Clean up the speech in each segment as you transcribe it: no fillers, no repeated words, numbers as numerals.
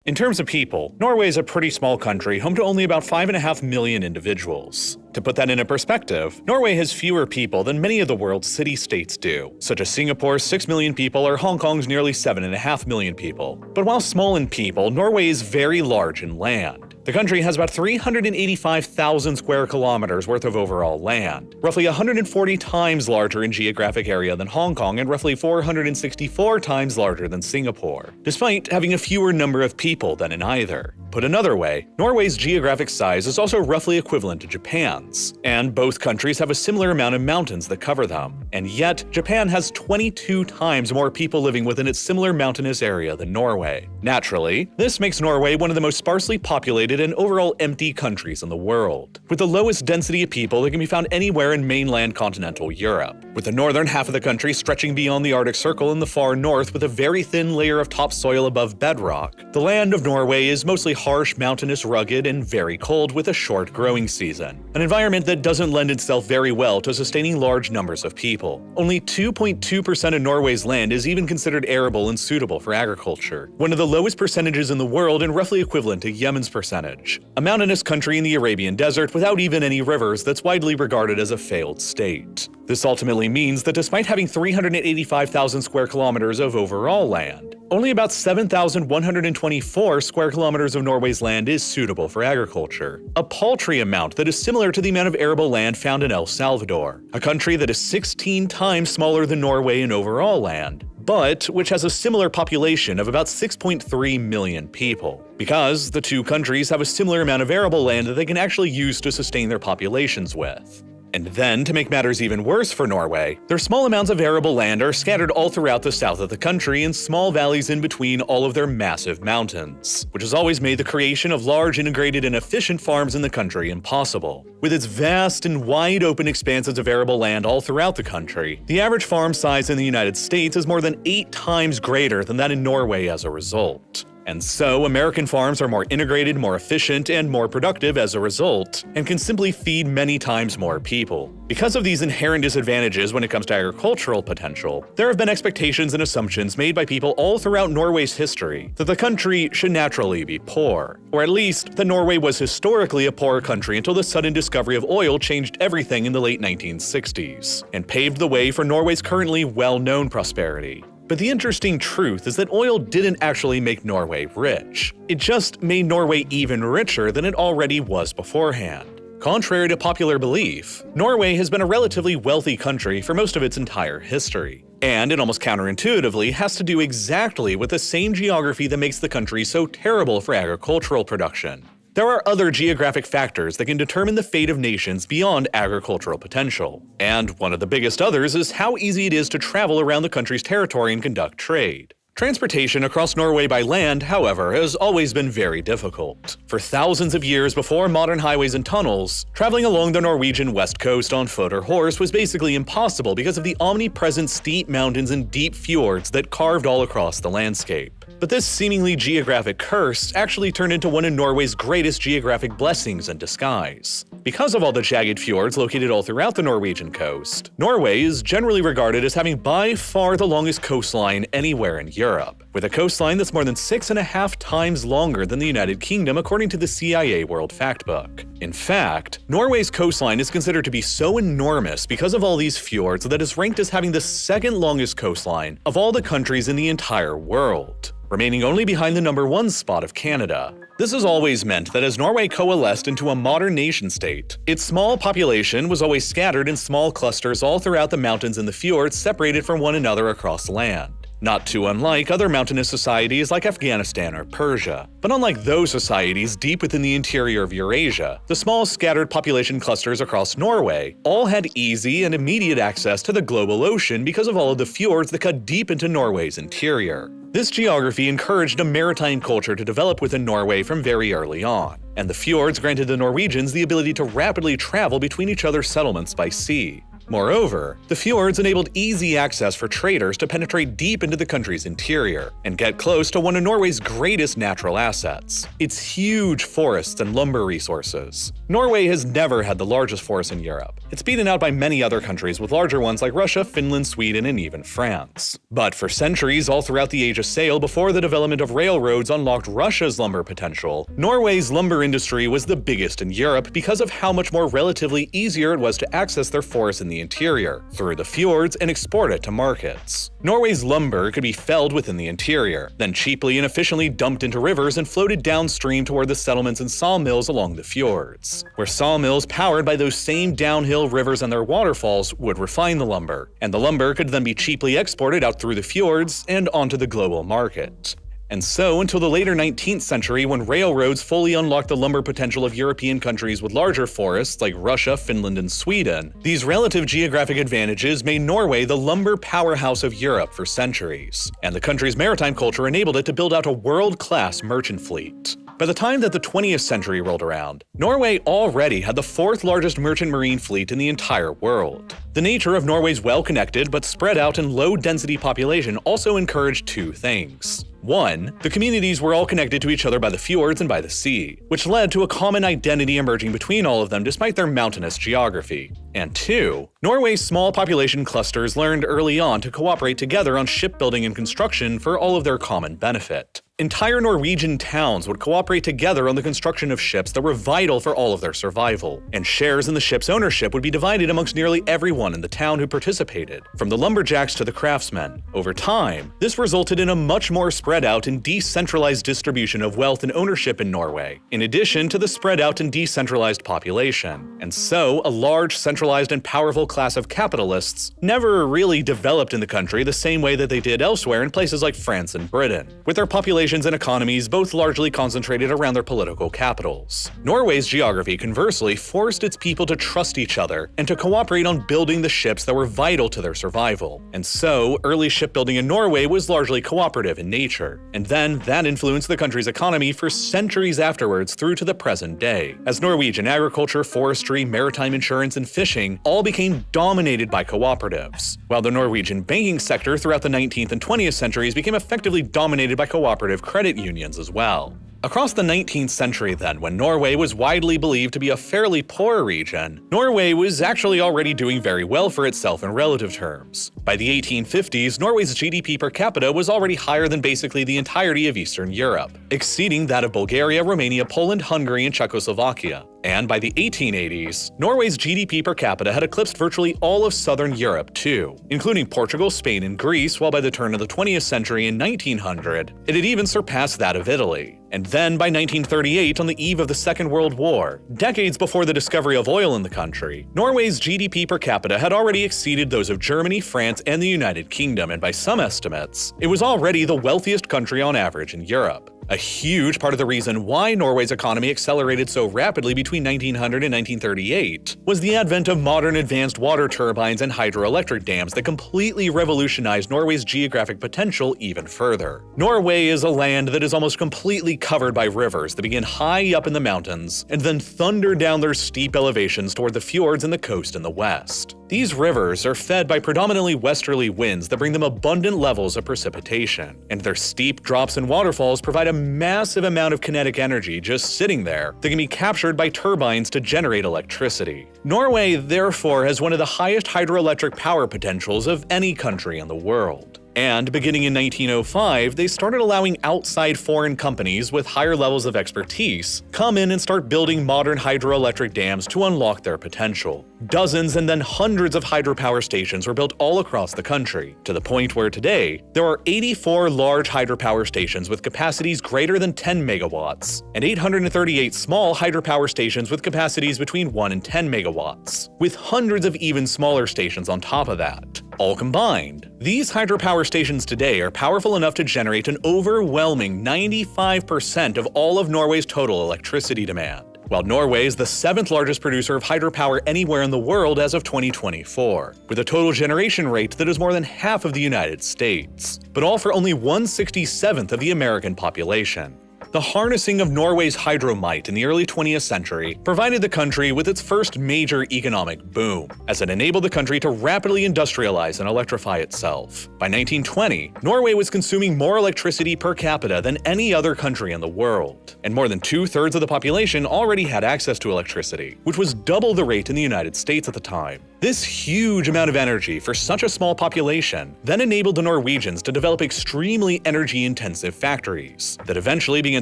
In terms of people, Norway is a pretty small country home to only about 5.5 million individuals. To put that into perspective, Norway has fewer people than many of the world's city-states do, such as Singapore's 6 million people or Hong Kong's nearly 7.5 million people. But while small in people, Norway is very large in land. The country has about 385,000 square kilometers worth of overall land, roughly 140 times larger in geographic area than Hong Kong and roughly 464 times larger than Singapore, despite having a fewer number of people than in either. Put another way, Norway's geographic size is also roughly equivalent to Japan's, and both countries have a similar amount of mountains that cover them. And yet, Japan has 22 times more people living within its similar mountainous area than Norway. Naturally, this makes Norway one of the most sparsely populated and overall empty countries in the world, with the lowest density of people that can be found anywhere in mainland continental Europe, with the northern half of the country stretching beyond the Arctic Circle in the far north with a very thin layer of topsoil above bedrock. The land of Norway is mostly harsh, mountainous, rugged, and very cold with a short growing season, an environment that doesn't lend itself very well to sustaining large numbers of people. Only 2.2% of Norway's land is even considered arable and suitable for agriculture, one of the lowest percentages in the world and roughly equivalent to Yemen's percentage, a mountainous country in the Arabian Desert without even any rivers that's widely regarded as a failed state. This ultimately means that despite having 385,000 square kilometers of overall land, only about 7,124 square kilometers of Norway's land is suitable for agriculture, a paltry amount that is similar to the amount of arable land found in El Salvador, a country that is 16 times smaller than Norway in overall land, but which has a similar population of about 6.3 million people, because the two countries have a similar amount of arable land that they can actually use to sustain their populations with. And then, to make matters even worse for Norway, their small amounts of arable land are scattered all throughout the south of the country in small valleys in between all of their massive mountains, which has always made the creation of large, integrated, and efficient farms in the country impossible. With its vast and wide open expanses of arable land all throughout the country, the average farm size in the United States is more than 8 times greater than that in Norway as a result. And so, American farms are more integrated, more efficient, and more productive as a result, and can simply feed many times more people. Because of these inherent disadvantages when it comes to agricultural potential, there have been expectations and assumptions made by people all throughout Norway's history that the country should naturally be poor, or at least that Norway was historically a poor country until the sudden discovery of oil changed everything in the late 1960s, and paved the way for Norway's currently well-known prosperity. But the interesting truth is that oil didn't actually make Norway rich. It just made Norway even richer than it already was beforehand. Contrary to popular belief, Norway has been a relatively wealthy country for most of its entire history. And it almost counterintuitively has to do exactly with the same geography that makes the country so terrible for agricultural production. There are other geographic factors that can determine the fate of nations beyond agricultural potential, and one of the biggest others is how easy it is to travel around the country's territory and conduct trade. Transportation across Norway by land, however, has always been very difficult. For thousands of years before modern highways and tunnels, traveling along the Norwegian west coast on foot or horse was basically impossible because of the omnipresent steep mountains and deep fjords that carved all across the landscape. But this seemingly geographic curse actually turned into one of Norway's greatest geographic blessings in disguise. Because of all the jagged fjords located all throughout the Norwegian coast, Norway is generally regarded as having by far the longest coastline anywhere in Europe, with a coastline that's more than 6.5 times longer than the United Kingdom according to the CIA World Factbook. In fact, Norway's coastline is considered to be so enormous because of all these fjords that it's ranked as having the second longest coastline of all the countries in the entire world, remaining only behind the #1 spot of Canada. This has always meant that as Norway coalesced into a modern nation-state, its small population was always scattered in small clusters all throughout the mountains and the fjords separated from one another across land. Not too unlike other mountainous societies like Afghanistan or Persia. But unlike those societies deep within the interior of Eurasia, the small scattered population clusters across Norway all had easy and immediate access to the global ocean because of all of the fjords that cut deep into Norway's interior. This geography encouraged a maritime culture to develop within Norway from very early on, and the fjords granted the Norwegians the ability to rapidly travel between each other's settlements by sea. Moreover, the fjords enabled easy access for traders to penetrate deep into the country's interior and get close to one of Norway's greatest natural assets, its huge forests and lumber resources. Norway has never had the largest forest in Europe. It's beaten out by many other countries with larger ones like Russia, Finland, Sweden, and even France. But for centuries all throughout the age of sail before the development of railroads unlocked Russia's lumber potential, Norway's lumber industry was the biggest in Europe because of how much more relatively easier it was to access their forests in the interior, through the fjords, and export it to markets. Norway's lumber could be felled within the interior, then cheaply and efficiently dumped into rivers and floated downstream toward the settlements and sawmills along the fjords, where sawmills powered by those same downhill rivers and their waterfalls would refine the lumber, and the lumber could then be cheaply exported out through the fjords and onto the global market. And so, until the later 19th century when railroads fully unlocked the lumber potential of European countries with larger forests like Russia, Finland, and Sweden, these relative geographic advantages made Norway the lumber powerhouse of Europe for centuries, and the country's maritime culture enabled it to build out a world-class merchant fleet. By the time that the 20th century rolled around, Norway already had the fourth largest merchant marine fleet in the entire world. The nature of Norway's well-connected but spread out and low-density population also encouraged two things. One, the communities were all connected to each other by the fjords and by the sea, which led to a common identity emerging between all of them despite their mountainous geography. And two, Norway's small population clusters learned early on to cooperate together on shipbuilding and construction for all of their common benefit. Entire Norwegian towns would cooperate together on the construction of ships that were vital for all of their survival, and shares in the ship's ownership would be divided amongst nearly everyone in the town who participated, from the lumberjacks to the craftsmen. Over time, this resulted in a much more spread out and decentralized distribution of wealth and ownership in Norway, in addition to the spread out and decentralized population. And so, a large, centralized, and powerful class of capitalists never really developed in the country the same way that they did elsewhere in places like France and Britain, with their populations and economies both largely concentrated around their political capitals. Norway's geography, conversely, forced its people to trust each other and to cooperate on building the ships that were vital to their survival. And so, early shipbuilding in Norway was largely cooperative in nature. And then, that influenced the country's economy for centuries afterwards through to the present day, as Norwegian agriculture, forestry, maritime insurance, and fishing all became dominated by cooperatives, while the Norwegian banking sector throughout the 19th and 20th centuries became effectively dominated by cooperative credit unions as well. Across the 19th century then, when Norway was widely believed to be a fairly poor region, Norway was actually already doing very well for itself in relative terms. By the 1850s, Norway's GDP per capita was already higher than basically the entirety of Eastern Europe, exceeding that of Bulgaria, Romania, Poland, Hungary, and Czechoslovakia. And by the 1880s, Norway's GDP per capita had eclipsed virtually all of southern Europe too, including Portugal, Spain, and Greece, while by the turn of the 20th century in 1900, it had even surpassed that of Italy. And then by 1938, on the eve of the Second World War, decades before the discovery of oil in the country, Norway's GDP per capita had already exceeded those of Germany, France, and the United Kingdom, and by some estimates, it was already the wealthiest country on average in Europe. A huge part of the reason why Norway's economy accelerated so rapidly between 1900 and 1938 was the advent of modern advanced water turbines and hydroelectric dams that completely revolutionized Norway's geographic potential even further. Norway is a land that is almost completely covered by rivers that begin high up in the mountains and then thunder down their steep elevations toward the fjords and the coast in the west. These rivers are fed by predominantly westerly winds that bring them abundant levels of precipitation, and their steep drops and waterfalls provide a massive amount of kinetic energy just sitting there that can be captured by turbines to generate electricity. Norway, therefore, has one of the highest hydroelectric power potentials of any country in the world. And beginning in 1905, they started allowing outside foreign companies with higher levels of expertise come in and start building modern hydroelectric dams to unlock their potential. Dozens and then hundreds of hydropower stations were built all across the country, to the point where today, there are 84 large hydropower stations with capacities greater than 10 megawatts, and 838 small hydropower stations with capacities between 1 and 10 megawatts, with hundreds of even smaller stations on top of that. All combined, these hydropower stations today are powerful enough to generate an overwhelming 95% of all of Norway's total electricity demand, while Norway is the 7th largest producer of hydropower anywhere in the world as of 2024, with a total generation rate that is more than half of the United States, but all for only 1/67th of the American population. The harnessing of Norway's hydro might in the early 20th century provided the country with its first major economic boom, as it enabled the country to rapidly industrialize and electrify itself. By 1920, Norway was consuming more electricity per capita than any other country in the world, and more than 2/3 of the population already had access to electricity, which was double the rate in the United States at the time. This huge amount of energy for such a small population then enabled the Norwegians to develop extremely energy-intensive factories that eventually began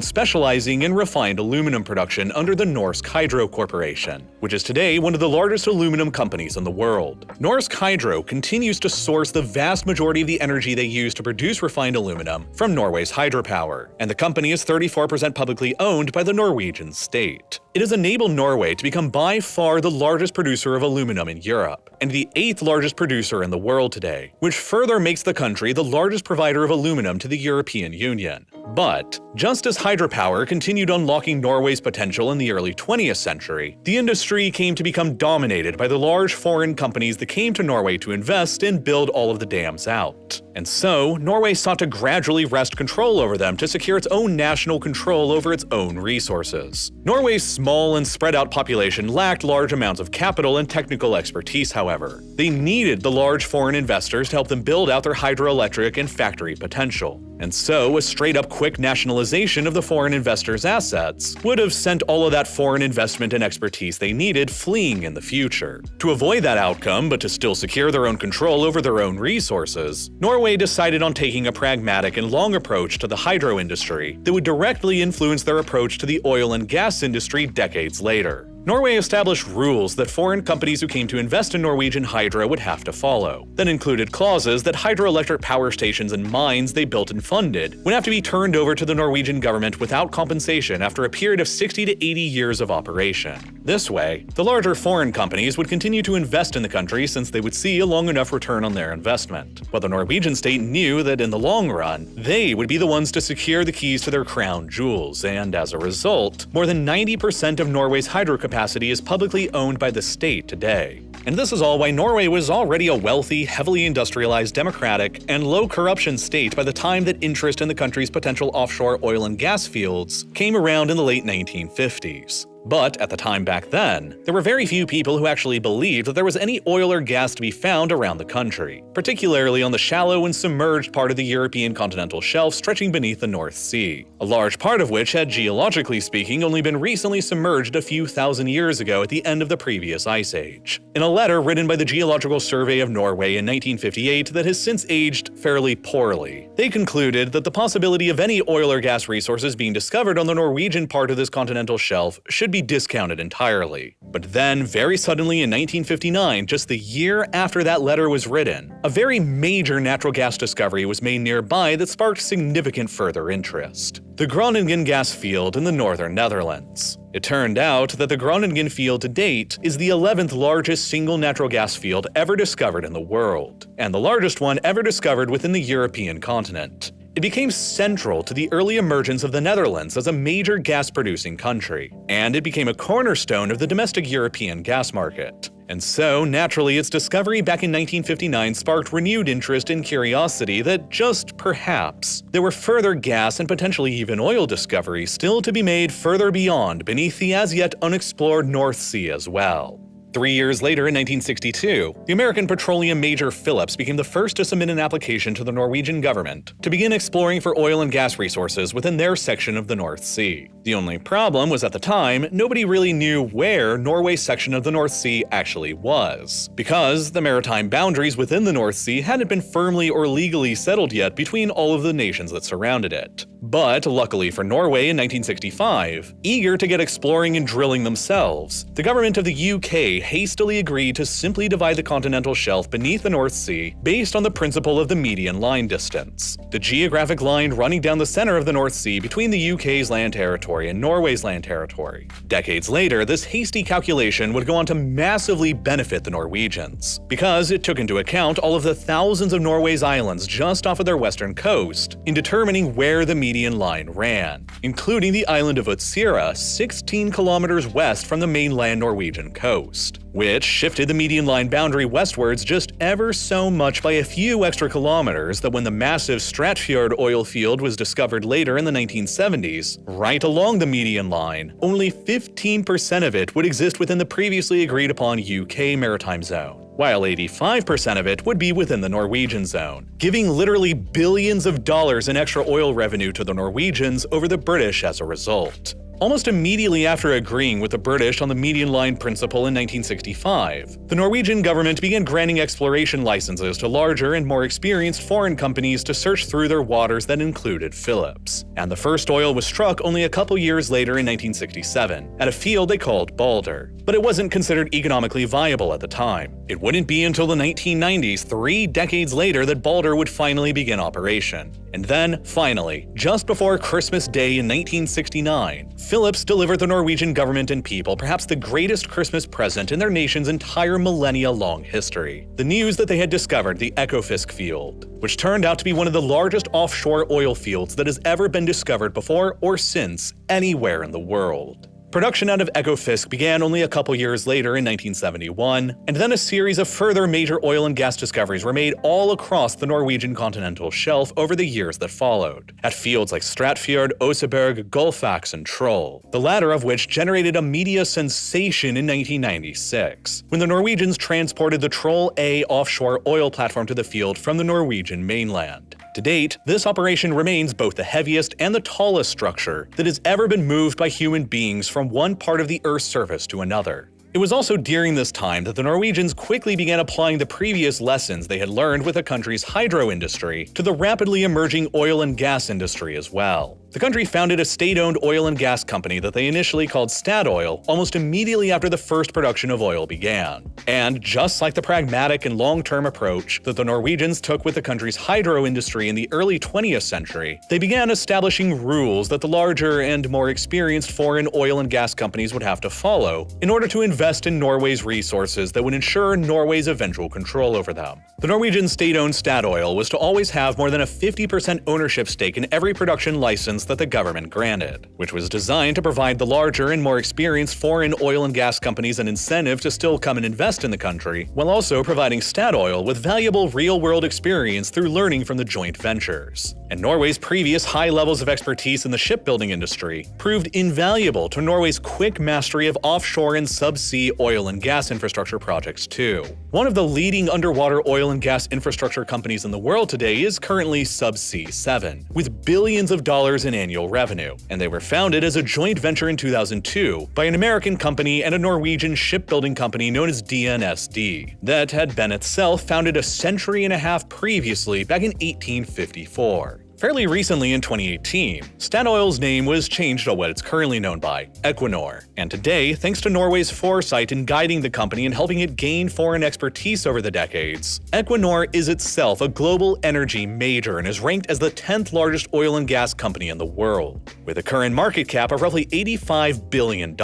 specializing in refined aluminum production under the Norsk Hydro Corporation, which is today one of the largest aluminum companies in the world. Norsk Hydro continues to source the vast majority of the energy they use to produce refined aluminum from Norway's hydropower, and the company is 34% publicly owned by the Norwegian state. It has enabled Norway to become by far the largest producer of aluminum in Europe, and the 8th largest producer in the world today, which further makes the country the largest provider of aluminum to the European Union. But just as hydropower continued unlocking Norway's potential in the early 20th century, the industry came to become dominated by the large foreign companies that came to Norway to invest and build all of the dams out. And so, Norway sought to gradually wrest control over them to secure its own national control over its own resources. Norway's small and spread out population lacked large amounts of capital and technical expertise, however. They needed the large foreign investors to help them build out their hydroelectric and factory potential. And so, a straight-up quick nationalization of the foreign investors' assets would have sent all of that foreign investment and expertise they needed fleeing in the future. To avoid that outcome, but to still secure their own control over their own resources, Norway decided on taking a pragmatic and long approach to the hydro industry that would directly influence their approach to the oil and gas industry decades later. Norway established rules that foreign companies who came to invest in Norwegian hydro would have to follow, that included clauses that hydroelectric power stations and mines they built and funded would have to be turned over to the Norwegian government without compensation after a period of 60 to 80 years of operation. This way, the larger foreign companies would continue to invest in the country since they would see a long enough return on their investment, while the Norwegian state knew that in the long run, they would be the ones to secure the keys to their crown jewels, and as a result, more than 90% of Norway's hydro capacity is publicly owned by the state today. And this is all why Norway was already a wealthy, heavily industrialized, democratic, and low-corruption state by the time that interest in the country's potential offshore oil and gas fields came around in the late 1950s. But at the time back then, there were very few people who actually believed that there was any oil or gas to be found around the country, particularly on the shallow and submerged part of the European continental shelf stretching beneath the North Sea, a large part of which had, geologically speaking, only been recently submerged a few thousand years ago at the end of the previous ice age. In a letter written by the Geological Survey of Norway in 1958 that has since aged fairly poorly, they concluded that the possibility of any oil or gas resources being discovered on the Norwegian part of this continental shelf should be discounted entirely. But then, very suddenly in 1959, just the year after that letter was written, a very major natural gas discovery was made nearby that sparked significant further interest: the Groningen gas field in the northern Netherlands. It turned out that the Groningen field to date is the 11th largest single natural gas field ever discovered in the world, and the largest one ever discovered within the European continent. It became central to the early emergence of the Netherlands as a major gas-producing country, and it became a cornerstone of the domestic European gas market. And so, naturally, its discovery back in 1959 sparked renewed interest and curiosity that just perhaps there were further gas and potentially even oil discoveries still to be made further beyond beneath the as-yet unexplored North Sea as well. 3 years later, in 1962, the American petroleum major Phillips became the first to submit an application to the Norwegian government to begin exploring for oil and gas resources within their section of the North Sea. The only problem was, at the time, nobody really knew where Norway's section of the North Sea actually was, because the maritime boundaries within the North Sea hadn't been firmly or legally settled yet between all of the nations that surrounded it. But luckily for Norway in 1965, eager to get exploring and drilling themselves, the government of the UK hastily agreed to simply divide the continental shelf beneath the North Sea based on the principle of the median line distance, the geographic line running down the center of the North Sea between the UK's land territory territory and Norway's land territory. Decades later, this hasty calculation would go on to massively benefit the Norwegians, because it took into account all of the thousands of Norway's islands just off of their western coast in determining where the median line ran, including the island of Utsira, 16 kilometers west from the mainland Norwegian coast, which shifted the median line boundary westwards just ever so much by a few extra kilometers that when the massive Stratfjord oil field was discovered later in the 1970s, right along the median line, only 15% of it would exist within the previously agreed upon UK maritime zone, while 85% of it would be within the Norwegian zone, giving literally billions of dollars in extra oil revenue to the Norwegians over the British as a result. Almost immediately after agreeing with the British on the median line principle in 1965, the Norwegian government began granting exploration licenses to larger and more experienced foreign companies to search through their waters that included Phillips. And the first oil was struck only a couple years later in 1967, at a field they called Balder. But it wasn't considered economically viable at the time. It wouldn't be until the 1990s, 3 decades later, that Balder would finally begin operation. And then, finally, just before Christmas Day in 1969, Phillips delivered the Norwegian government and people perhaps the greatest Christmas present in their nation's entire millennia-long history: the news that they had discovered the Ekofisk field, which turned out to be one of the largest offshore oil fields that has ever been discovered before or since anywhere in the world. Production out of Ekofisk began only a couple years later in 1971, and then a series of further major oil and gas discoveries were made all across the Norwegian continental shelf over the years that followed, at fields like Stratfjord, Oseberg, Gullfaks, and Troll, the latter of which generated a media sensation in 1996, when the Norwegians transported the Troll A offshore oil platform to the field from the Norwegian mainland. To date, this operation remains both the heaviest and the tallest structure that has ever been moved by human beings from one part of the Earth's surface to another. It was also during this time that the Norwegians quickly began applying the previous lessons they had learned with the country's hydro industry to the rapidly emerging oil and gas industry as well. The country founded a state-owned oil and gas company that they initially called Statoil almost immediately after the first production of oil began. And just like the pragmatic and long-term approach that the Norwegians took with the country's hydro industry in the early 20th century, they began establishing rules that the larger and more experienced foreign oil and gas companies would have to follow in order to invest in Norway's resources that would ensure Norway's eventual control over them. The Norwegian state-owned Statoil was to always have more than a 50% ownership stake in every production license that the government granted, which was designed to provide the larger and more experienced foreign oil and gas companies an incentive to still come and invest in the country, while also providing Statoil with valuable real-world experience through learning from the joint ventures. And Norway's previous high levels of expertise in the shipbuilding industry proved invaluable to Norway's quick mastery of offshore and subsea oil and gas infrastructure projects too. One of the leading underwater oil and gas infrastructure companies in the world today is currently Subsea 7, with billions of dollars in annual revenue, and they were founded as a joint venture in 2002 by an American company and a Norwegian shipbuilding company known as DNSD, that had been itself founded a century and a half previously back in 1854. Fairly recently in 2018, Statoil's name was changed to what it's currently known by, Equinor, and today, thanks to Norway's foresight in guiding the company and helping it gain foreign expertise over the decades, Equinor is itself a global energy major and is ranked as the 10th largest oil and gas company in the world, with a current market cap of roughly $85 billion,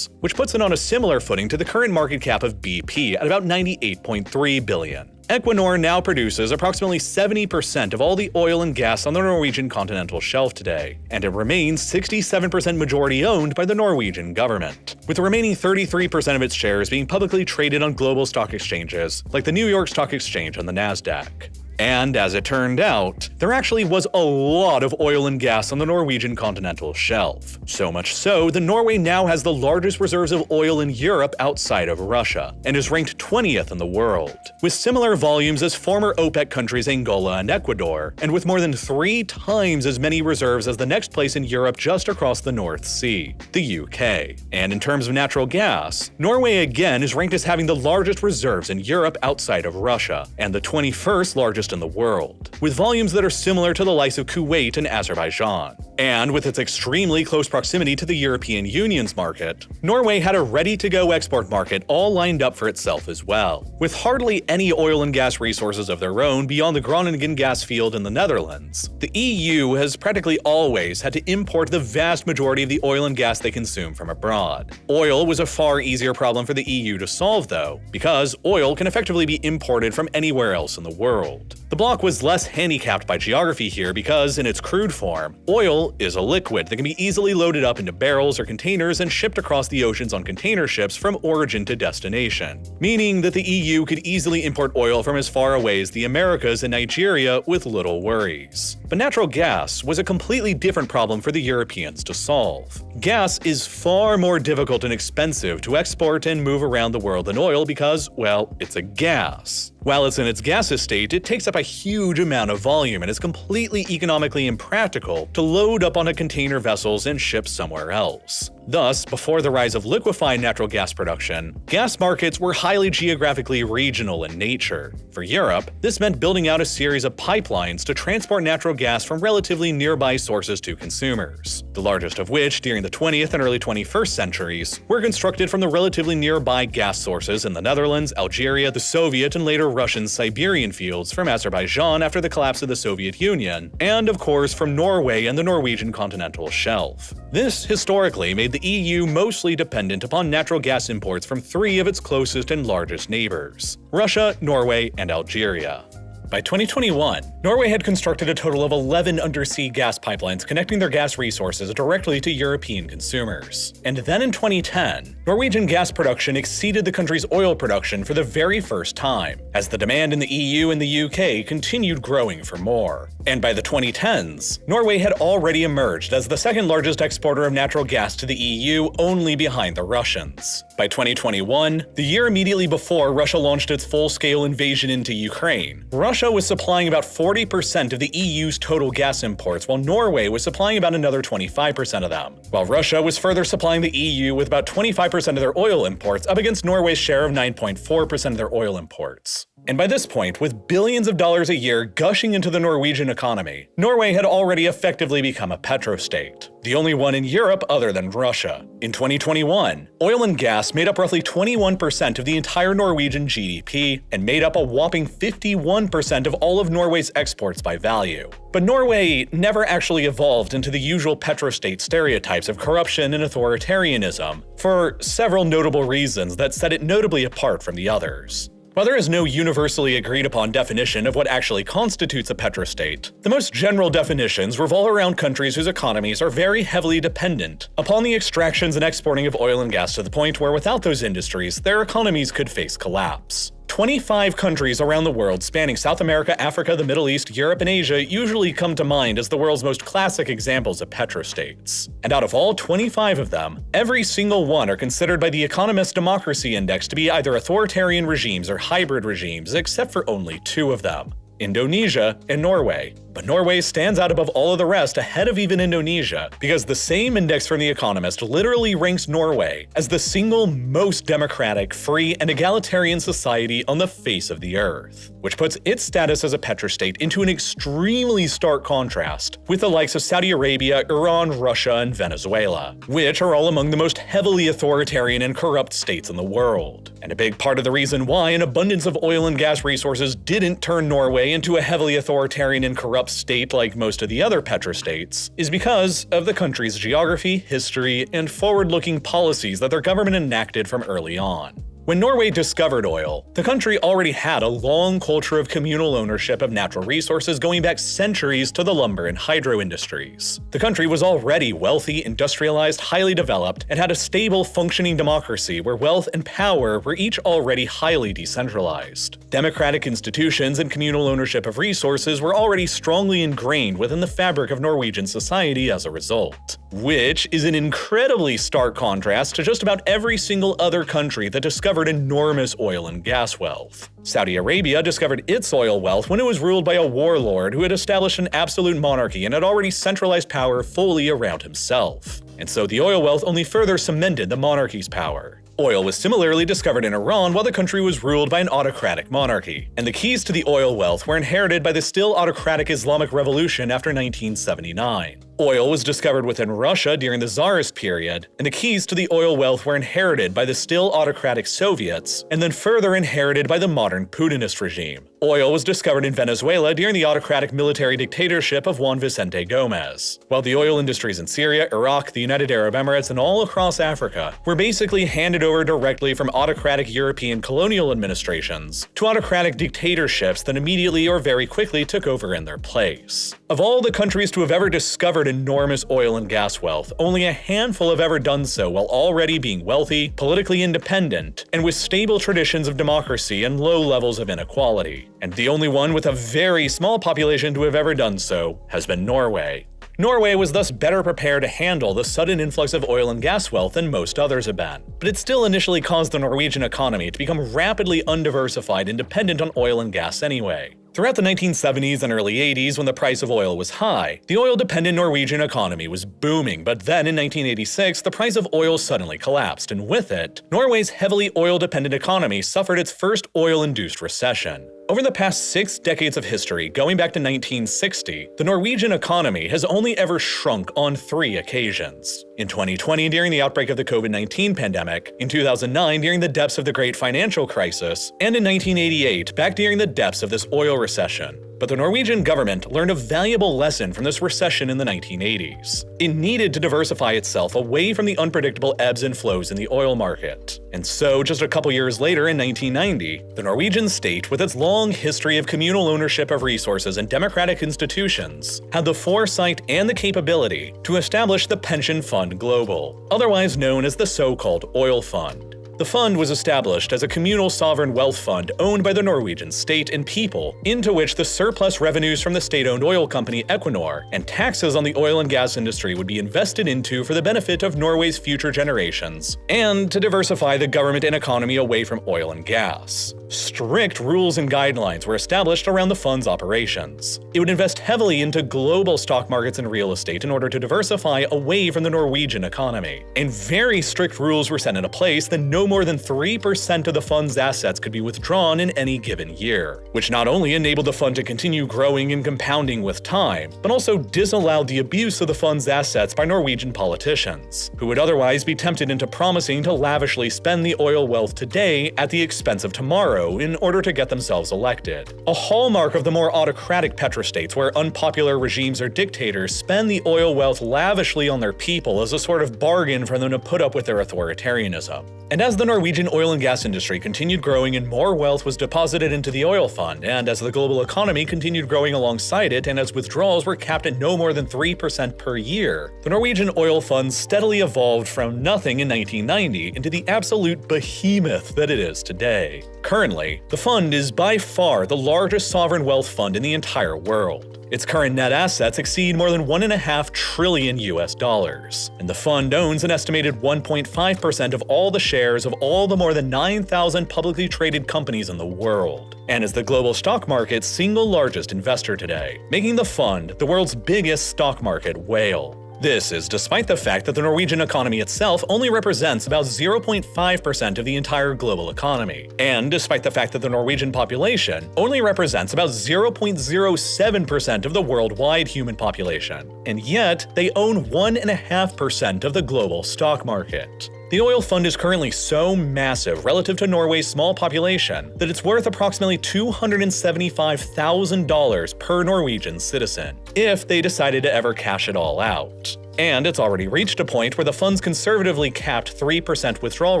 which puts it on a similar footing to the current market cap of BP at about $98.3 billion. Equinor now produces approximately 70% of all the oil and gas on the Norwegian continental shelf today, and it remains 67% majority owned by the Norwegian government, with the remaining 33% of its shares being publicly traded on global stock exchanges like the New York Stock Exchange and the Nasdaq. And as it turned out, there actually was a lot of oil and gas on the Norwegian continental shelf. So much so that Norway now has the largest reserves of oil in Europe outside of Russia, and is ranked 20th in the world, with similar volumes as former OPEC countries Angola and Ecuador, and with more than 3 times as many reserves as the next place in Europe just across the North Sea, the UK. And in terms of natural gas, Norway again is ranked as having the largest reserves in Europe outside of Russia, and the 21st largest largest in the world, with volumes that are similar to the likes of Kuwait and Azerbaijan. And with its extremely close proximity to the European Union's market, Norway had a ready-to-go export market all lined up for itself as well. With hardly any oil and gas resources of their own beyond the Groningen gas field in the Netherlands, the EU has practically always had to import the vast majority of the oil and gas they consume from abroad. Oil was a far easier problem for the EU to solve, though, because oil can effectively be imported from anywhere else in the world. The bloc was less handicapped by geography here because, in its crude form, oil is a liquid that can be easily loaded up into barrels or containers and shipped across the oceans on container ships from origin to destination, meaning that the EU could easily import oil from as far away as the Americas and Nigeria with little worries. But natural gas was a completely different problem for the Europeans to solve. Gas is far more difficult and expensive to export and move around the world than oil because, well, it's a gas. While it's in its gaseous state, it takes up a huge amount of volume and is completely economically impractical to load up onto container vessels and ship somewhere else. Thus, before the rise of liquefied natural gas production, gas markets were highly geographically regional in nature. For Europe, this meant building out a series of pipelines to transport natural gas from relatively nearby sources to consumers, the largest of which, during the 20th and early 21st centuries, were constructed from the relatively nearby gas sources in the Netherlands, Algeria, the Soviet and later Russian Siberian fields, from Azerbaijan after the collapse of the Soviet Union, and of course from Norway and the Norwegian continental shelf. This historically made the EU mostly dependent upon natural gas imports from three of its closest and largest neighbors: Russia, Norway, and Algeria. By 2021, Norway had constructed a total of 11 undersea gas pipelines connecting their gas resources directly to European consumers. And then in 2010, Norwegian gas production exceeded the country's oil production for the very first time, as the demand in the EU and the UK continued growing for more. And by the 2010s, Norway had already emerged as the second largest exporter of natural gas to the EU, only behind the Russians. By 2021, the year immediately before Russia launched its full-scale invasion into Ukraine, Russia was supplying about 40% of the EU's total gas imports, while Norway was supplying about another 25% of them, while Russia was further supplying the EU with about 25% of their oil imports, up against Norway's share of 9.4% of their oil imports. And by this point, with billions of dollars a year gushing into the Norwegian economy, Norway had already effectively become a petrostate, the only one in Europe other than Russia. In 2021, oil and gas made up roughly 21% of the entire Norwegian GDP and made up a whopping 51% of all of Norway's exports by value. But Norway never actually evolved into the usual petrostate stereotypes of corruption and authoritarianism, for several notable reasons that set it notably apart from the others. While there is no universally agreed upon definition of what actually constitutes a petrostate, the most general definitions revolve around countries whose economies are very heavily dependent upon the extractions and exporting of oil and gas to the point where without those industries, their economies could face collapse. 25 countries around the world spanning South America, Africa, the Middle East, Europe, and Asia usually come to mind as the world's most classic examples of petrostates. And out of all 25 of them, every single one are considered by the Economist Democracy Index to be either authoritarian regimes or hybrid regimes, except for only two of them: Indonesia and Norway. But Norway stands out above all of the rest, ahead of even Indonesia, because the same index from The Economist literally ranks Norway as the single most democratic, free, and egalitarian society on the face of the earth, which puts its status as a petrostate into an extremely stark contrast with the likes of Saudi Arabia, Iran, Russia, and Venezuela, which are all among the most heavily authoritarian and corrupt states in the world. And a big part of the reason why an abundance of oil and gas resources didn't turn Norway into a heavily authoritarian and corrupt state like most of the other petrostates is because of the country's geography, history, and forward-looking policies that their government enacted from early on. When Norway discovered oil, the country already had a long culture of communal ownership of natural resources going back centuries to the lumber and hydro industries. The country was already wealthy, industrialized, highly developed, and had a stable, functioning democracy where wealth and power were each already highly decentralized. Democratic institutions and communal ownership of resources were already strongly ingrained within the fabric of Norwegian society as a result, which is an incredibly stark contrast to just about every single other country that discovered enormous oil and gas wealth. Saudi Arabia discovered its oil wealth when it was ruled by a warlord who had established an absolute monarchy and had already centralized power fully around himself. And so the oil wealth only further cemented the monarchy's power. Oil was similarly discovered in Iran while the country was ruled by an autocratic monarchy, and the keys to the oil wealth were inherited by the still autocratic Islamic Revolution after 1979. Oil was discovered within Russia during the Tsarist period, and the keys to the oil wealth were inherited by the still autocratic Soviets, and then further inherited by the modern Putinist regime. Oil was discovered in Venezuela during the autocratic military dictatorship of Juan Vicente Gomez, while the oil industries in Syria, Iraq, the United Arab Emirates, and all across Africa were basically handed over directly from autocratic European colonial administrations to autocratic dictatorships that immediately or very quickly took over in their place. Of all the countries to have ever discovered enormous oil and gas wealth, only a handful have ever done so while already being wealthy, politically independent, and with stable traditions of democracy and low levels of inequality. And the only one with a very small population to have ever done so has been Norway. Norway was thus better prepared to handle the sudden influx of oil and gas wealth than most others have been, but it still initially caused the Norwegian economy to become rapidly undiversified and dependent on oil and gas anyway. Throughout the 1970s and early 80s, when the price of oil was high, the oil-dependent Norwegian economy was booming, but then in 1986, the price of oil suddenly collapsed, and with it, Norway's heavily oil-dependent economy suffered its first oil-induced recession. Over the past 6 decades of history, going back to 1960, the Norwegian economy has only ever shrunk on 3 occasions. In 2020 during the outbreak of the COVID-19 pandemic, in 2009 during the depths of the Great Financial Crisis, and in 1988 back during the depths of this oil recession. But the Norwegian government learned a valuable lesson from this recession in the 1980s. It needed to diversify itself away from the unpredictable ebbs and flows in the oil market. And so, just a couple years later in 1990, the Norwegian state, with its long history of communal ownership of resources and democratic institutions, had the foresight and the capability to establish the Pension Fund Global, otherwise known as the so-called Oil Fund. The fund was established as a communal sovereign wealth fund owned by the Norwegian state and people, into which the surplus revenues from the state-owned oil company Equinor and taxes on the oil and gas industry would be invested into for the benefit of Norway's future generations, and to diversify the government and economy away from oil and gas. Strict rules and guidelines were established around the fund's operations. It would invest heavily into global stock markets and real estate in order to diversify away from the Norwegian economy. And very strict rules were set into place that no more than 3% of the fund's assets could be withdrawn in any given year, which not only enabled the fund to continue growing and compounding with time, but also disallowed the abuse of the fund's assets by Norwegian politicians, who would otherwise be tempted into promising to lavishly spend the oil wealth today at the expense of tomorrow in order to get themselves elected. A hallmark of the more autocratic petrostates, where unpopular regimes or dictators spend the oil wealth lavishly on their people as a sort of bargain for them to put up with their authoritarianism. And as the Norwegian oil and gas industry continued growing and more wealth was deposited into the oil fund, and as the global economy continued growing alongside it, and as withdrawals were capped at no more than 3% per year, the Norwegian oil fund steadily evolved from nothing in 1990 into the absolute behemoth that it is today. Currently, the fund is by far the largest sovereign wealth fund in the entire world. Its current net assets exceed more than $1.5 trillion, and the fund owns an estimated 1.5% of all the shares of all the more than 9,000 publicly traded companies in the world, and is the global stock market's single largest investor today, making the fund the world's biggest stock market whale. This is despite the fact that the Norwegian economy itself only represents about 0.5% of the entire global economy, and despite the fact that the Norwegian population only represents about 0.07% of the worldwide human population, and yet they own 1.5% of the global stock market. The oil fund is currently so massive relative to Norway's small population that it's worth approximately $275,000 per Norwegian citizen, if they decided to ever cash it all out. And it's already reached a point where the fund's conservatively capped 3% withdrawal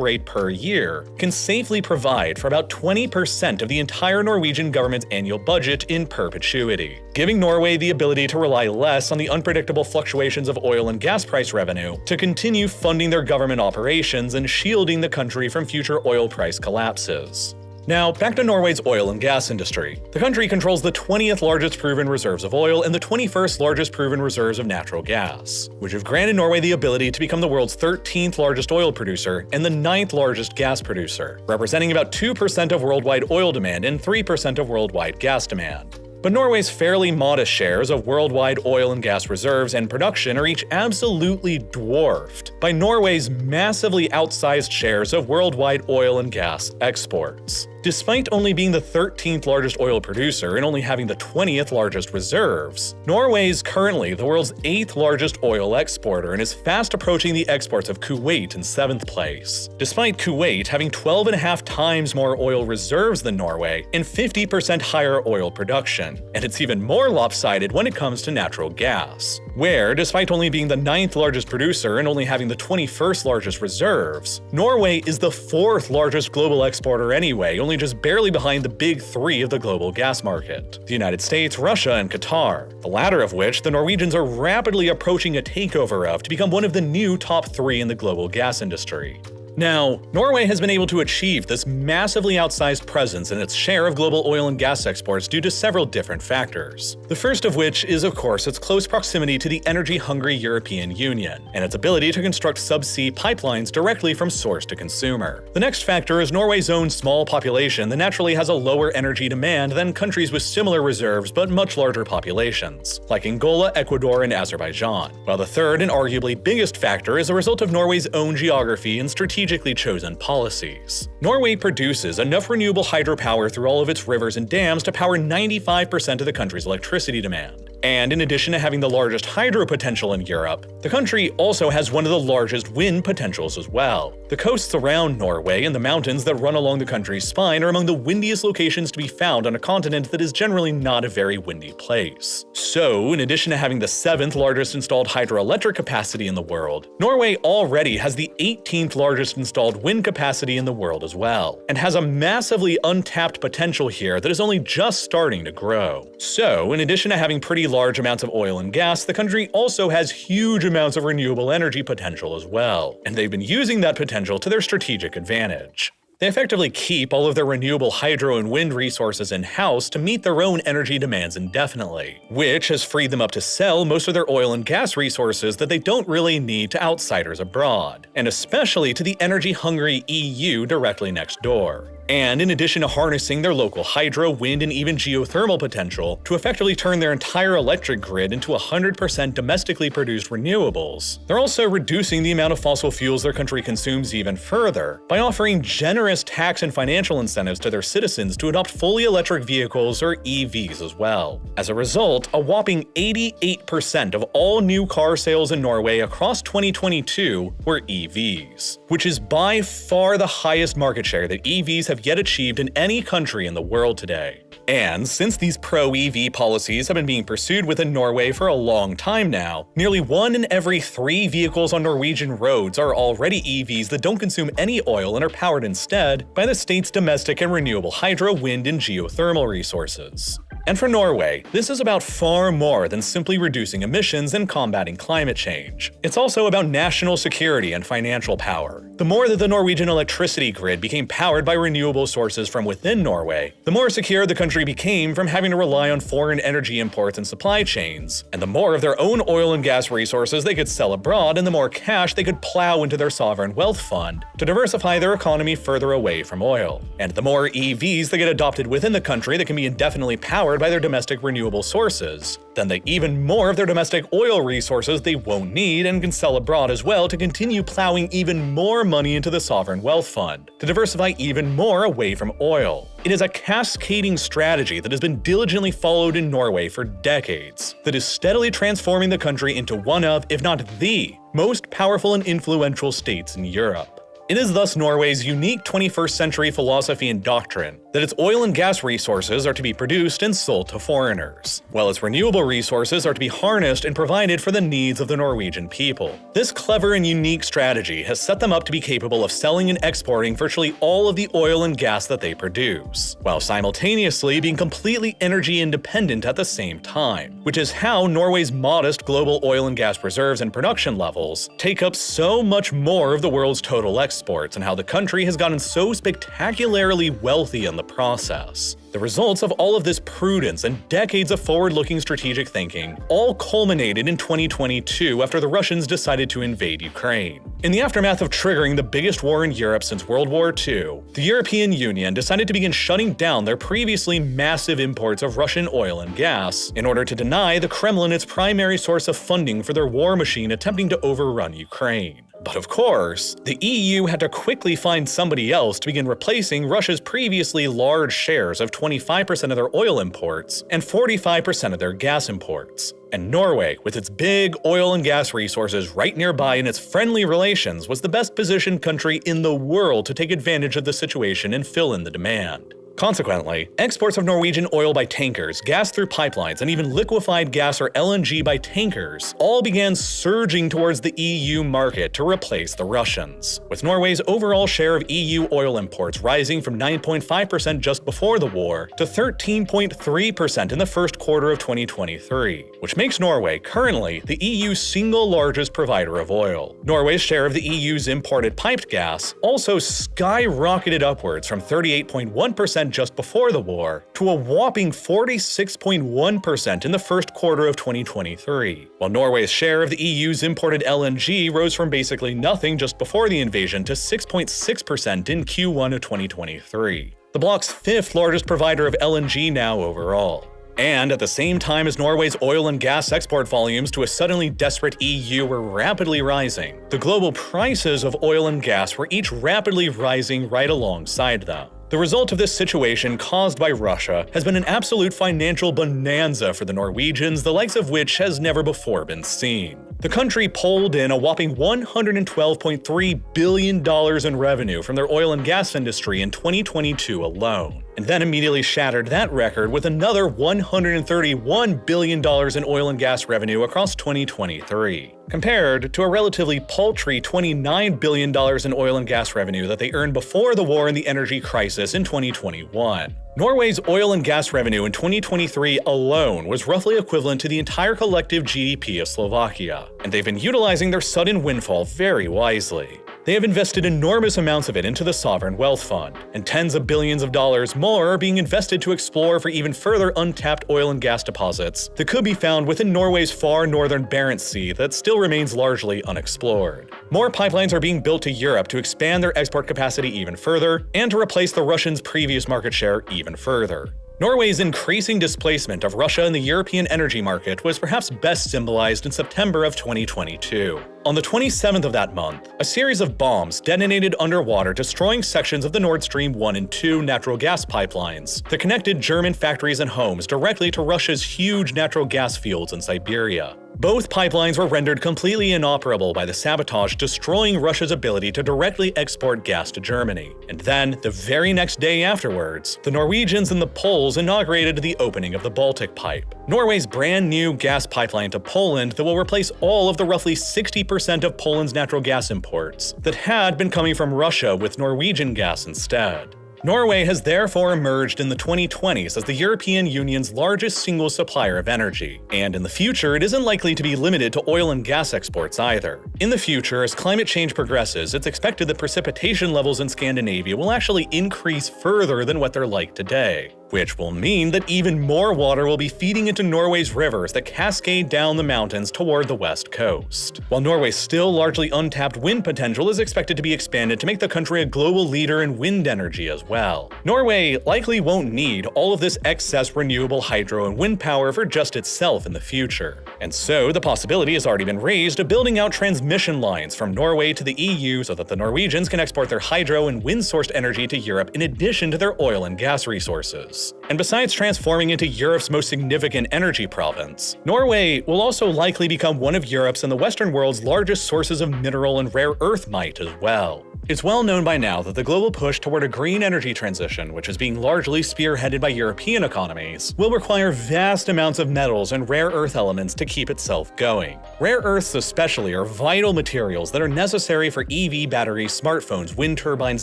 rate per year can safely provide for about 20% of the entire Norwegian government's annual budget in perpetuity, giving Norway the ability to rely less on the unpredictable fluctuations of oil and gas price revenue to continue funding their government operations and shielding the country from future oil price collapses. Now, back to Norway's oil and gas industry. The country controls the 20th largest proven reserves of oil and the 21st largest proven reserves of natural gas, which have granted Norway the ability to become the world's 13th largest oil producer and the 9th largest gas producer, representing about 2% of worldwide oil demand and 3% of worldwide gas demand. But Norway's fairly modest shares of worldwide oil and gas reserves and production are each absolutely dwarfed by Norway's massively outsized shares of worldwide oil and gas exports. Despite only being the 13th largest oil producer and only having the 20th largest reserves, Norway is currently the world's 8th largest oil exporter and is fast approaching the exports of Kuwait in 7th place. Despite Kuwait having 12.5 times more oil reserves than Norway and 50% higher oil production. And it's even more lopsided when it comes to natural gas, where, despite only being the 9th largest producer and only having the 21st largest reserves, Norway is the 4th largest global exporter anyway, only just barely behind the big three of the global gas market: the United States, Russia, and Qatar, the latter of which the Norwegians are rapidly approaching a takeover of to become one of the new top 3 in the global gas industry. Now, Norway has been able to achieve this massively outsized presence in its share of global oil and gas exports due to several different factors. The first of which is, of course, its close proximity to the energy-hungry European Union, and its ability to construct subsea pipelines directly from source to consumer. The next factor is Norway's own small population that naturally has a lower energy demand than countries with similar reserves but much larger populations, like Angola, Ecuador, and Azerbaijan. While the third and arguably biggest factor is a result of Norway's own geography and strategically chosen policies. Norway produces enough renewable hydropower through all of its rivers and dams to power 95% of the country's electricity demand. And in addition to having the largest hydro potential in Europe, the country also has one of the largest wind potentials as well. The coasts around Norway and the mountains that run along the country's spine are among the windiest locations to be found on a continent that is generally not a very windy place. So, in addition to having the 7th largest installed hydroelectric capacity in the world, Norway already has the 18th largest installed wind capacity in the world as well, and has a massively untapped potential here that is only just starting to grow. So, in addition to having pretty large amounts of oil and gas, the country also has huge amounts of renewable energy potential as well, and they've been using that potential to their strategic advantage. They effectively keep all of their renewable hydro and wind resources in-house to meet their own energy demands indefinitely, which has freed them up to sell most of their oil and gas resources that they don't really need to outsiders abroad, and especially to the energy-hungry EU directly next door. And in addition to harnessing their local hydro, wind, and even geothermal potential to effectively turn their entire electric grid into 100% domestically produced renewables, they're also reducing the amount of fossil fuels their country consumes even further by offering generous tax and financial incentives to their citizens to adopt fully electric vehicles or EVs as well. As a result, a whopping 88% of all new car sales in Norway across 2022 were EVs, which is by far the highest market share that EVs have yet achieved in any country in the world today. And since these pro-EV policies have been being pursued within Norway for a long time now, nearly 1 in every 3 vehicles on Norwegian roads are already EVs that don't consume any oil and are powered instead by the state's domestic and renewable hydro, wind, and geothermal resources. And for Norway, this is about far more than simply reducing emissions and combating climate change. It's also about national security and financial power. The more that the Norwegian electricity grid became powered by renewable sources from within Norway, the more secure the country became from having to rely on foreign energy imports and supply chains, and the more of their own oil and gas resources they could sell abroad, and the more cash they could plow into their sovereign wealth fund to diversify their economy further away from oil. And the more EVs that get adopted within the country that can be indefinitely powered by their domestic renewable sources, then the even more of their domestic oil resources they won't need and can sell abroad as well to continue plowing even more money into the sovereign wealth fund, to diversify even more away from oil. It is a cascading strategy that has been diligently followed in Norway for decades, that is steadily transforming the country into one of, if not the, most powerful and influential states in Europe. It is thus Norway's unique 21st century philosophy and doctrine that its oil and gas resources are to be produced and sold to foreigners, while its renewable resources are to be harnessed and provided for the needs of the Norwegian people. This clever and unique strategy has set them up to be capable of selling and exporting virtually all of the oil and gas that they produce, while simultaneously being completely energy independent at the same time, which is how Norway's modest global oil and gas reserves and production levels take up so much more of the world's total exports, and how the country has gotten so spectacularly wealthy in the the process. The results of all of this prudence and decades of forward-looking strategic thinking all culminated in 2022 after the Russians decided to invade Ukraine. In the aftermath of triggering the biggest war in Europe since World War II, the European Union decided to begin shutting down their previously massive imports of Russian oil and gas in order to deny the Kremlin its primary source of funding for their war machine attempting to overrun Ukraine. But of course, the EU had to quickly find somebody else to begin replacing Russia's previously large shares of 25% of their oil imports and 45% of their gas imports. And Norway, with its big oil and gas resources right nearby and its friendly relations, was the best positioned country in the world to take advantage of the situation and fill in the demand. Consequently, exports of Norwegian oil by tankers, gas through pipelines, and even liquefied gas or LNG by tankers all began surging towards the EU market to replace the Russians, with Norway's overall share of EU oil imports rising from 9.5% just before the war to 13.3% in the first quarter of 2023, which makes Norway currently the EU's single largest provider of oil. Norway's share of the EU's imported piped gas also skyrocketed upwards from 38.1% just before the war to a whopping 46.1% in the first quarter of 2023, while Norway's share of the EU's imported LNG rose from basically nothing just before the invasion to 6.6% in Q1 of 2023, the bloc's fifth largest provider of LNG now overall. And at the same time as Norway's oil and gas export volumes to a suddenly desperate EU were rapidly rising, the global prices of oil and gas were each rapidly rising right alongside them. The result of this situation caused by Russia has been an absolute financial bonanza for the Norwegians, the likes of which has never before been seen. The country pulled in a whopping $112.3 billion in revenue from their oil and gas industry in 2022 alone, and then immediately shattered that record with another $131 billion in oil and gas revenue across 2023, compared to a relatively paltry $29 billion in oil and gas revenue that they earned before the war and the energy crisis in 2021. Norway's oil and gas revenue in 2023 alone was roughly equivalent to the entire collective GDP of Slovakia, and they've been utilizing their sudden windfall very wisely. They have invested enormous amounts of it into the Sovereign Wealth Fund, and tens of billions of dollars more are being invested to explore for even further untapped oil and gas deposits that could be found within Norway's far northern Barents Sea that still remains largely unexplored. More pipelines are being built to Europe to expand their export capacity even further, and to replace the Russians' previous market share even further. Norway's increasing displacement of Russia in the European energy market was perhaps best symbolized in September of 2022. On the 27th of that month, a series of bombs detonated underwater, destroying sections of the Nord Stream 1 and 2 natural gas pipelines that connected German factories and homes directly to Russia's huge natural gas fields in Siberia. Both pipelines were rendered completely inoperable by the sabotage, destroying Russia's ability to directly export gas to Germany. And then, the very next day afterwards, the Norwegians and the Poles inaugurated the opening of the Baltic Pipe, Norway's brand new gas pipeline to Poland that will replace all of the roughly 60% of Poland's natural gas imports that had been coming from Russia with Norwegian gas instead. Norway has therefore emerged in the 2020s as the European Union's largest single supplier of energy, and in the future it isn't likely to be limited to oil and gas exports either. In the future, as climate change progresses, it's expected that precipitation levels in Scandinavia will actually increase further than what they're like today, which will mean that even more water will be feeding into Norway's rivers that cascade down the mountains toward the west coast. While Norway's still largely untapped wind potential is expected to be expanded to make the country a global leader in wind energy as well. Norway likely won't need all of this excess renewable hydro and wind power for just itself in the future. And so the possibility has already been raised of building out transmission lines from Norway to the EU so that the Norwegians can export their hydro and wind-sourced energy to Europe in addition to their oil and gas resources. And besides transforming into Europe's most significant energy province, Norway will also likely become one of Europe's and the Western world's largest sources of mineral and rare earth might as well. It's well known by now that the global push toward a green energy transition, which is being largely spearheaded by European economies, will require vast amounts of metals and rare earth elements to keep itself going. Rare earths especially are vital materials that are necessary for EV batteries, smartphones, wind turbines,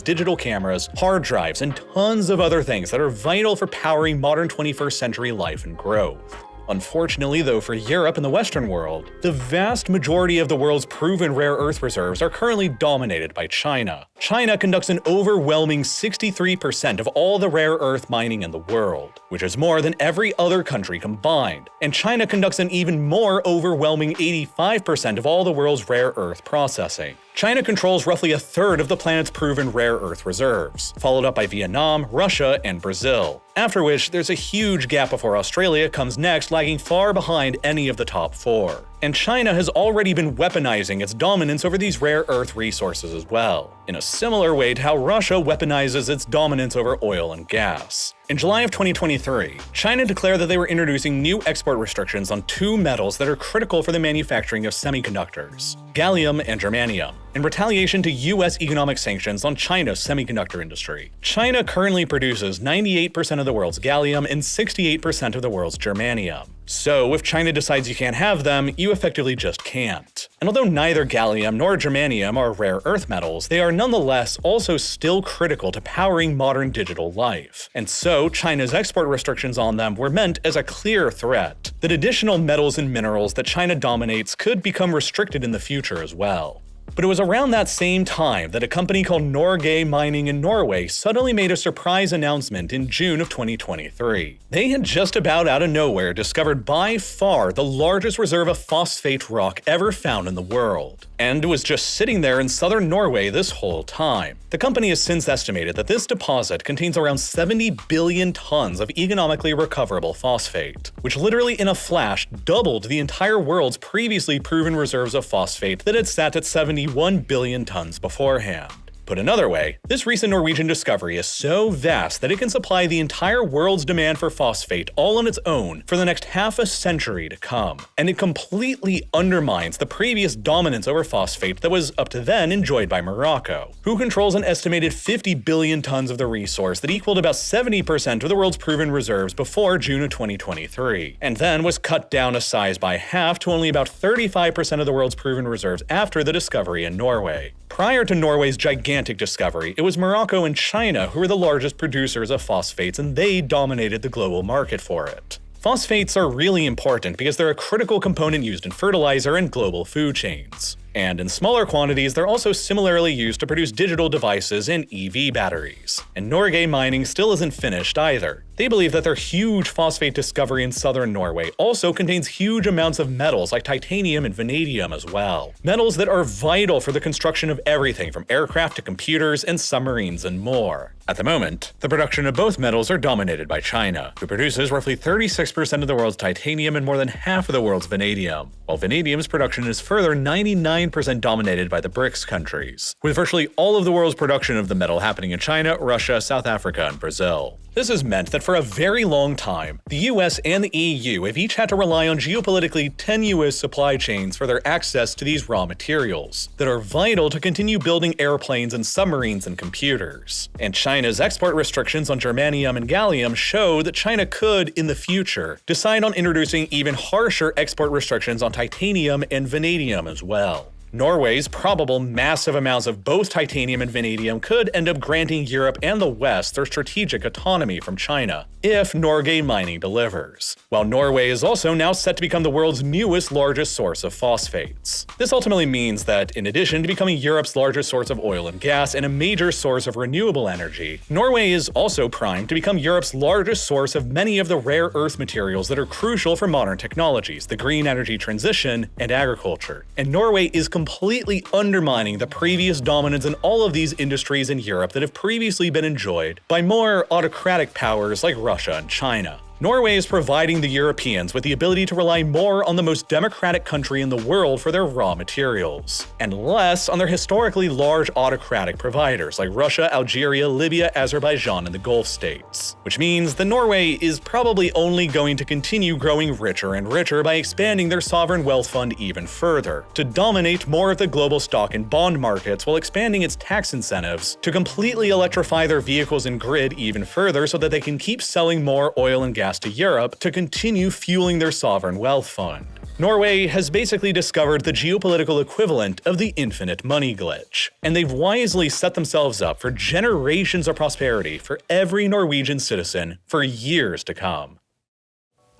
digital cameras, hard drives, and tons of other things that are vital for powering modern 21st century life and growth. Unfortunately, though, for Europe and the Western world, the vast majority of the world's proven rare earth reserves are currently dominated by China. China conducts an overwhelming 63% of all the rare earth mining in the world, which is more than every other country combined. And China conducts an even more overwhelming 85% of all the world's rare earth processing. China controls roughly a third of the planet's proven rare earth reserves, followed up by Vietnam, Russia, and Brazil. After which, there's a huge gap before Australia comes next, lagging far behind any of the top four. And China has already been weaponizing its dominance over these rare earth resources as well, in a similar way to how Russia weaponizes its dominance over oil and gas. In July of 2023, China declared that they were introducing new export restrictions on two metals that are critical for the manufacturing of semiconductors: gallium and germanium, in retaliation to US economic sanctions on China's semiconductor industry. China currently produces 98% of the world's gallium and 68% of the world's germanium. So if China decides you can't have them, you effectively just can't. And although neither gallium nor germanium are rare earth metals, they are nonetheless also still critical to powering modern digital life. And so China's export restrictions on them were meant as a clear threat that additional metals and minerals that China dominates could become restricted in the future as well. But it was around that same time that a company called Norway Mining in Norway suddenly made a surprise announcement in June of 2023. They had just about out of nowhere discovered by far the largest reserve of phosphate rock ever found in the world. And it was just sitting there in southern Norway this whole time. The company has since estimated that this deposit contains around 70 billion tons of economically recoverable phosphate, which literally in a flash doubled the entire world's previously proven reserves of phosphate that had sat at 71 billion tons beforehand. Put another way, this recent Norwegian discovery is so vast that it can supply the entire world's demand for phosphate all on its own for the next half a century to come. And it completely undermines the previous dominance over phosphate that was up to then enjoyed by Morocco, who controls an estimated 50 billion tons of the resource that equaled about 70% of the world's proven reserves before June of 2023, and then was cut down a size by half to only about 35% of the world's proven reserves after the discovery in Norway. Prior to Norway's gigantic discovery, it was Morocco and China who were the largest producers of phosphates, and they dominated the global market for it. Phosphates are really important because they're a critical component used in fertilizer and global food chains. And in smaller quantities, they're also similarly used to produce digital devices and EV batteries. And Norway Mining still isn't finished either. They believe that their huge phosphate discovery in southern Norway also contains huge amounts of metals like titanium and vanadium as well. Metals that are vital for the construction of everything from aircraft to computers and submarines and more. At the moment, the production of both metals are dominated by China, who produces roughly 36% of the world's titanium and more than half of the world's vanadium, while vanadium's production is further 99% dominated by the BRICS countries, with virtually all of the world's production of the metal happening in China, Russia, South Africa, and Brazil. This has meant that for a very long time, the US and the EU have each had to rely on geopolitically tenuous supply chains for their access to these raw materials that are vital to continue building airplanes and submarines and computers. And China's export restrictions on germanium and gallium show that China could, in the future, decide on introducing even harsher export restrictions on titanium and vanadium as well. Norway's probable massive amounts of both titanium and vanadium could end up granting Europe and the West their strategic autonomy from China, if Norway Mining delivers, while Norway is also now set to become the world's newest largest source of phosphates. This ultimately means that, in addition to becoming Europe's largest source of oil and gas and a major source of renewable energy, Norway is also primed to become Europe's largest source of many of the rare earth materials that are crucial for modern technologies, the green energy transition, and agriculture. And Norway is completely undermining the previous dominance in all of these industries in Europe that have previously been enjoyed by more autocratic powers like Russia and China. Norway is providing the Europeans with the ability to rely more on the most democratic country in the world for their raw materials, and less on their historically large autocratic providers like Russia, Algeria, Libya, Azerbaijan, and the Gulf states. Which means that Norway is probably only going to continue growing richer and richer by expanding their sovereign wealth fund even further, to dominate more of the global stock and bond markets while expanding its tax incentives to completely electrify their vehicles and grid even further so that they can keep selling more oil and gas to Europe to continue fueling their sovereign wealth fund. Norway has basically discovered the geopolitical equivalent of the infinite money glitch, and they've wisely set themselves up for generations of prosperity for every Norwegian citizen for years to come.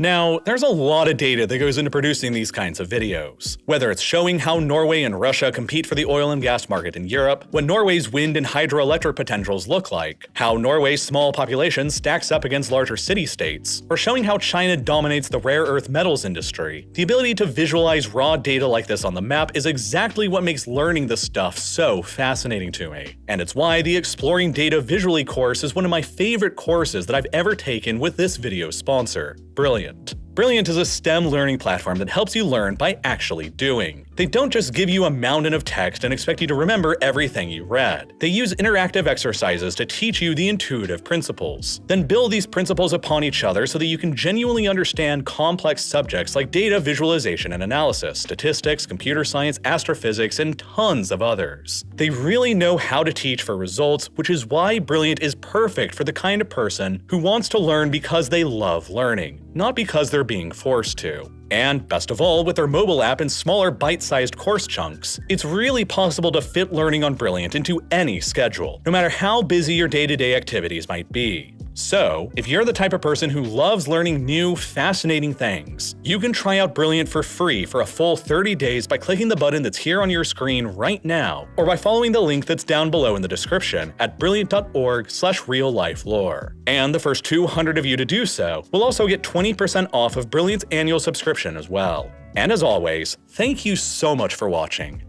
Now, there's a lot of data that goes into producing these kinds of videos. Whether it's showing how Norway and Russia compete for the oil and gas market in Europe, what Norway's wind and hydroelectric potentials look like, how Norway's small population stacks up against larger city-states, or showing how China dominates the rare earth metals industry, the ability to visualize raw data like this on the map is exactly what makes learning this stuff so fascinating to me. And it's why the Exploring Data Visually course is one of my favorite courses that I've ever taken with this video sponsor, Brilliant. Brilliant is a STEM learning platform that helps you learn by actually doing. They don't just give you a mountain of text and expect you to remember everything you read. They use interactive exercises to teach you the intuitive principles, then build these principles upon each other so that you can genuinely understand complex subjects like data visualization and analysis, statistics, computer science, astrophysics, and tons of others. They really know how to teach for results, which is why Brilliant is perfect for the kind of person who wants to learn because they love learning, not because they're being forced to. And best of all, with their mobile app and smaller bite-sized course chunks, it's really possible to fit learning on Brilliant into any schedule, no matter how busy your day-to-day activities might be. So, if you're the type of person who loves learning new, fascinating things, you can try out Brilliant for free for a full 30 days by clicking the button that's here on your screen right now, or by following the link that's down below in the description at brilliant.org/RealLifeLore. And the first 200 of you to do so will also get 20% off of Brilliant's annual subscription as well. And as always, thank you so much for watching.